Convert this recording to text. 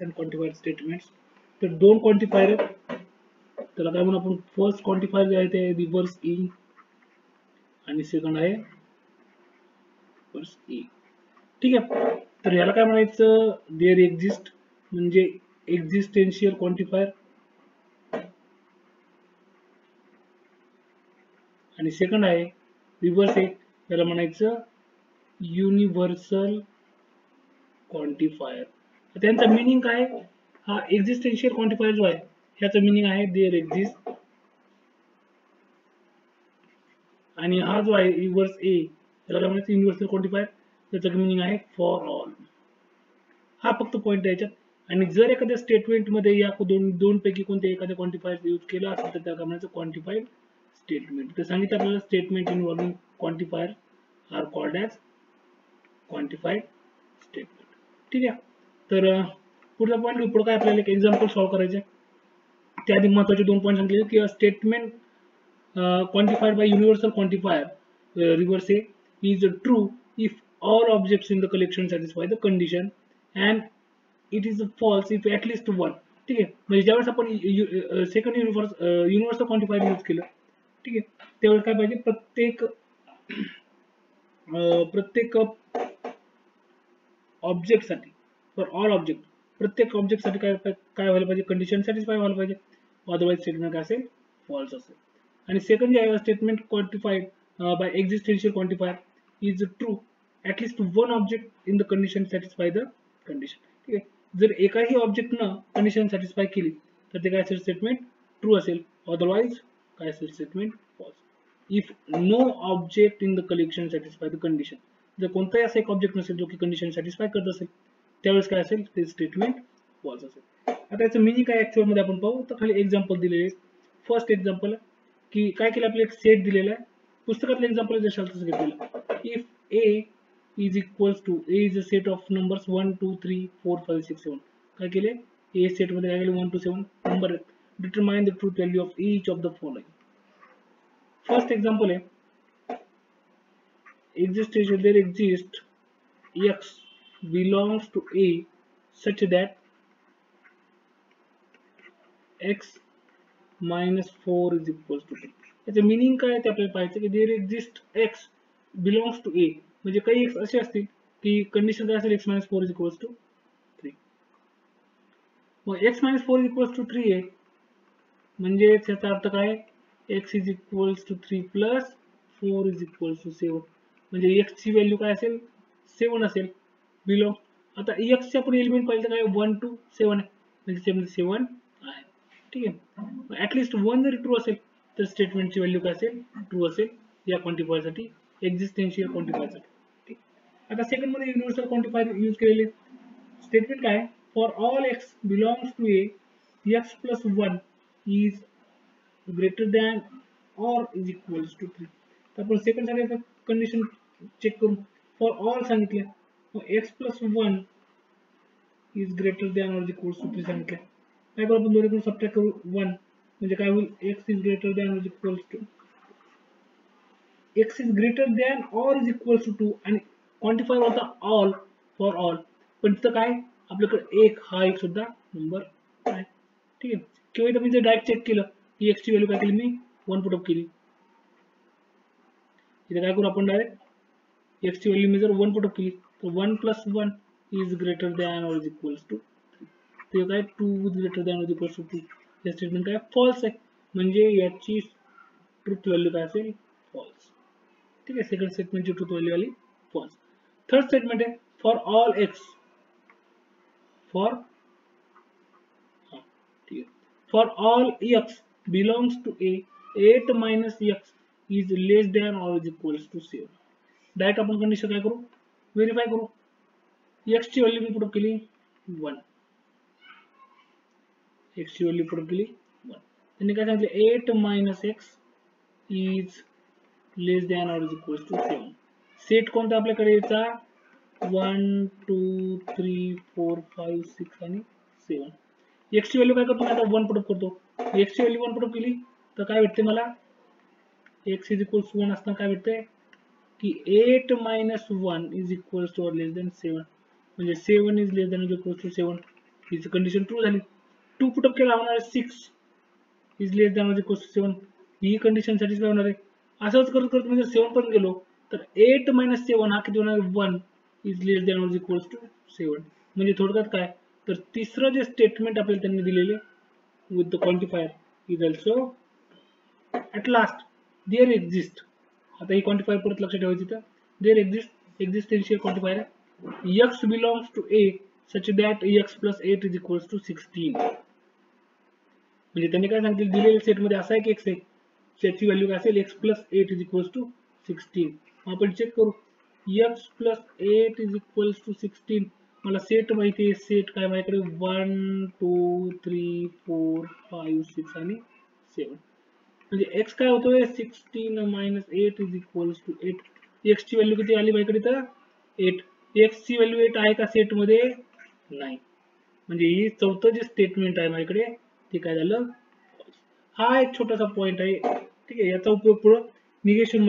And quantifier statements. तर दोन quantifier आहेत, त्याला काय म्हणून आपण फर्स्ट क्वांटिफायर जे आहे ते रिव्हर्स ई आणि सेकंड आहे रिव्हर्स ई. ठीक आहे, तर याला काय म्हणायचं, देअर एक्झिस्ट म्हणजे एक्झिस्टेन्शियल क्वांटिफायर आणि सेकंड आहे रिव्हर्स ए, त्याला म्हणायचं युनिव्हर्सल क्वांटिफायर. त्यांचा मिनिंग काय, हा एक्झिस्टेन्शियल क्वांटिफायर जो आहे ह्याचा मिनिंग आहे देअर एक्झिस्ट, आणि हा जो आहे रिव्हर्स ए त्याला काय म्हणायचं युनिव्हर्सल क्वांटिफायर, त्याचं मिनिंग आहे फॉर ऑल. हा फक्त पॉईंट आहे याच्यात. आणि जर एखाद्या स्टेटमेंट मध्ये या दोन पैकी कोणत्या एखाद्या क्वांटिफायर यूज केला असेल तर त्याला काय म्हणायचं क्वांटिफाईड स्टेटमेंट. तर सांगितलं आपल्याला statement involving quantifier are called as quantified statement. ठीक आहे, तर पुढचा पॉईंट पुढे काय आपल्याला एक एक्झाम्पल सॉल्व्ह करायचे. त्याआधी महत्त्वाचे दोन पॉईंट सांगितले की statement quantified by universal quantifier reverse A is true if all objects in the collection satisfy the condition and it is false if at least one. ठीक आहे, म्हणजे ज्यावेळेस आपण सेकंड युनिव्हर्सल क्वांटिफायर यूज केलं, ठीक आहे, त्यावेळेस काय पाहिजे प्रत्येक ऑब्जेक्ट साठी फॉर ऑल ऑब्जेक्ट प्रत्येक ऑब्जेक्ट साठी काय व्हायला पाहिजे, कंडिशन सॅटिस्फाय व्हायला पाहिजे, अदरवाइज स्टेटमेंट काय असेल फॉल्स असेल. आणि सेकंड जे आहे statement quantified by existential quantifier is true at least one object in the condition satisfy the condition. ठीक आहे, जर एकाही ऑब्जेक्टनं कंडिशन सॅटिस्फाय केली तर ते काय असेल स्टेटमेंट ट्रू असेल, अदरवाइज काय असेल statement false. If no object in the collection satisfy the condition, जर कोणताही असा एक ऑब्जेक्ट नसेल जो की कंडिशन सॅटिस्फाय करत असेल त्यावेळेस काय असेल ते स्टेटमेंट फॉल्स असेल. आता याचं मिनिंग काय ऍक्च्युअल मध्ये आपण पाहू. तर खाली एक्झाम्पल दिलेले. फर्स्ट एक्झाम्पल की काय केलं, आपल्याला एक सेट दिलेला आहे, पुस्तकातलं एक्झाम्पल जसं तसं घेतलेलं. If a is equals to a is a set of numbers 1 2 3 4 5 6 7. काय केले, ए सेट मध्ये काय केले 1 to 7 नंबर आहेत. Determine the truth value of each of the following. First example आहे existential there exists x belongs to a such that x minus 4 is equals to 2. याचं meaning काय ते आपल्याला पाहायचं की there exist x belongs to a, म्हणजे काही x असे असतील की कंडिशन काय असेल x minus 4 is equals to 3. मग x minus 4 is equals to 3 आहे म्हणजे त्याचा अर्थ काय, x is equals to 3 plus 4 is equals to 7. म्हणजे x ची व्हॅल्यू काय असेल 7 असेल. बिलॉंग, आता x चे आपण एलिमेंट पाहिजे काय 1 to 7 आहे म्हणजे 7 आहे. ठीक आहे, ऍटलीस्ट 1 जरी ट्रू असेल तर स्टेटमेंटची व्हॅल्यू काय असेल ट्रू असेल या क्वांटिफायर साठी, एक्झिस्टेन्शियल क्वांटिफायर साठी. ठीक, आता सेकंड मध्ये युनिव्हर्सल क्वांटिफायर यूज केलेले स्टेटमेंट काय, for all x belongs to a x plus 1 is greater than or is equals to 3. तर आपण सेकंड साठी कंडिशन चेक करू. फॉर ऑल सांगितले, x plus 1 is greater than or is equals to 3 सांगितले. काय करू आपण दोन्हीकडून सबट्रॅक्ट करू 1 म्हणजे काय होईल x is greater than or is equals to x is greater than or is equals to 2 आणि क्वांटिफायर होता ऑल फॉर ऑल, पण तिथं काय आपल्याकडे एक हा एक सुद्धा नंबर आहे. ठीक आहे, किंवा इथं मी जर डायरेक्ट चेक केलं की x ची व्हॅल्यू काय केली मी 1 पुट अप केली, इथे काय करू आपण डायरेक्ट x ची व्हॅल्यू मी जर 1 पुट अप केली तर 1 plus 1 is greater than or is equals to 3. ते काय 2 is greater than or is equals to 2. हे स्टेटमेंट काय फॉल्स आहे म्हणजे याची ट्रूथ व्हॅल्यू काय असेल फॉल्स. ठीक आहे, सेकंड स्टेटमेंटची ट्रूथ व्हॅल्यू आली फॉल्स. थर्ड स्टेटमेंट आहे for all x for all x belongs to a 8 minus x is less than or is equals to 7. Direct आपण कंडिशन काय करू व्हेरीफाय करू. x ची व्हॅल्यू मी पुट अप केली 1, x ची value put up केली 1. त्यांनी काय सांगितले 8 minus x is less than or is equals to 7. Set कोणता आपल्याकडे याचा 1 2 3 4 5 6 आणि 7. x ची व्हॅल्यू काय करतो आता 1 पुट अप करतो. x ची व्हॅल्यू 1 पुट अप केली तर काय भेटते मला x is equals to 1 असताना काय भेटते की 8 minus 1 is equals to or less than 7 म्हणजे 7 is less than or equals to 7. हिची कंडिशन ट्रू झाली. 2 पुटअप केला होणार आहे 6 is less than or equal to 7, ही कंडिशन सॅटिस्फाय होणार आहे. असंच करत करत म्हणजे 7 पण गेलो तर 8 - 7 हा किती होणार, 1 is less than or equal to 7. म्हणजे थोडक्यात काय तर तिसरं जे स्टेटमेंट आपल्याला त्यांनी दिलेले with the quantifier is also at last there exist. आता ही क्वांटिफायर परत लक्षात ठेवायची तर देअर एक्झिस्टेन्शियल क्वांटिफायर आहे x belongs to a such that x plus 8 is equals to 16. म्हणजे त्यांनी काय सांगितलं, दिलेल्या सेटमध्ये असा एक x आहे त्याची व्हॅल्यू काय असेल, x plus 8 is equals to 16. आपण चेक करू, x plus 8 is equals to 16. मला सेट माहिती आहे, सेट काय माझ्याकडे 1 2 3 4 5 6 आणि 7. म्हणजे x काय होतोय 16 - 8 is equals to 8. x ची व्हॅल्यू किती आली माझ्याकडे तर 8. x ची व्हॅल्यू 8 आहे का सेट मध्ये, नाही. म्हणजे ही चौथं जे स्टेटमेंट आहे माझ्याकडे ते काय झालं. हा एक छोटासा पॉइंट आहे, ठीक आहे. याचा उपयोग पुढे निगेशन